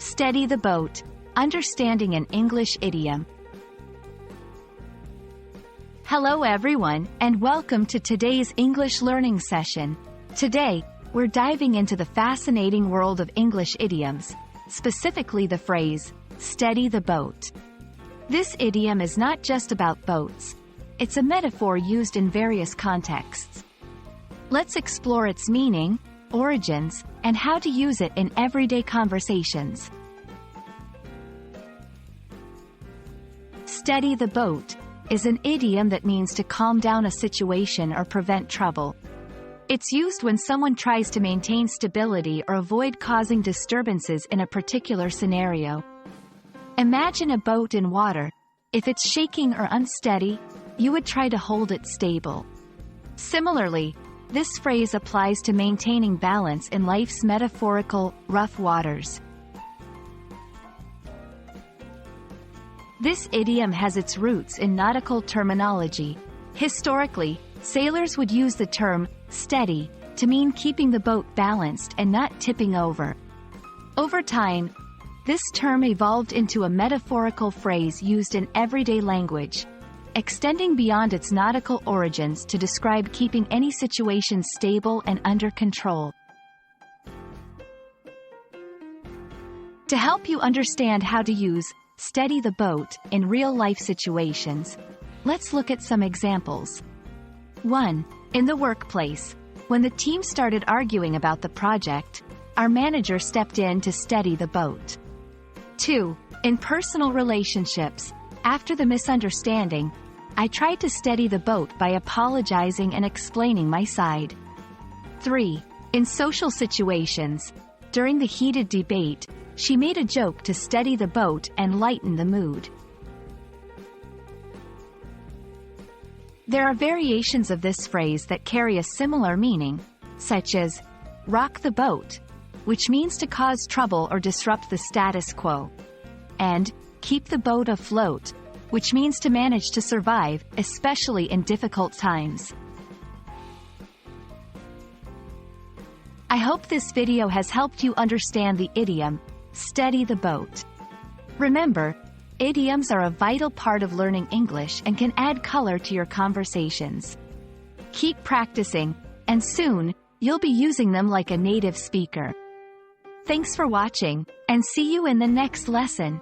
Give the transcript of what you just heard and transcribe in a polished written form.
Steady the boat. Understanding an English idiom. Hello everyone, and welcome to today's English learning session. Today, we're diving into the fascinating world of English idioms, specifically the phrase, steady the boat. This idiom is not just about boats. It's a metaphor used in various contexts. Let's explore its meaning, origins, and how to use it in everyday conversations. Steady the boat is an idiom that means to calm down a situation or prevent trouble. It's used when someone tries to maintain stability or avoid causing disturbances in a particular scenario. Imagine a boat in water. If it's shaking or unsteady, you would try to hold it stable. Similarly, this phrase applies to maintaining balance in life's metaphorical, rough waters. This idiom has its roots in nautical terminology. Historically, sailors would use the term steady to mean keeping the boat balanced and not tipping over. Over time, this term evolved into a metaphorical phrase used in everyday language, extending beyond its nautical origins to describe keeping any situation stable and under control. To help you understand how to use steady the boat in real-life situations, let's look at some examples. 1. In the workplace, when the team started arguing about the project, our manager stepped in to steady the boat. 2. In personal relationships, after the misunderstanding, I tried to steady the boat by apologizing and explaining my side. 3. In social situations, during the heated debate, she made a joke to steady the boat and lighten the mood. There are variations of this phrase that carry a similar meaning, such as rock the boat, which means to cause trouble or disrupt the status quo, and keep the boat afloat, which means to manage to survive, especially in difficult times. I hope this video has helped you understand the idiom, steady the boat. Remember, idioms are a vital part of learning English and can add color to your conversations. Keep practicing, and soon, you'll be using them like a native speaker. Thanks for watching, and see you in the next lesson.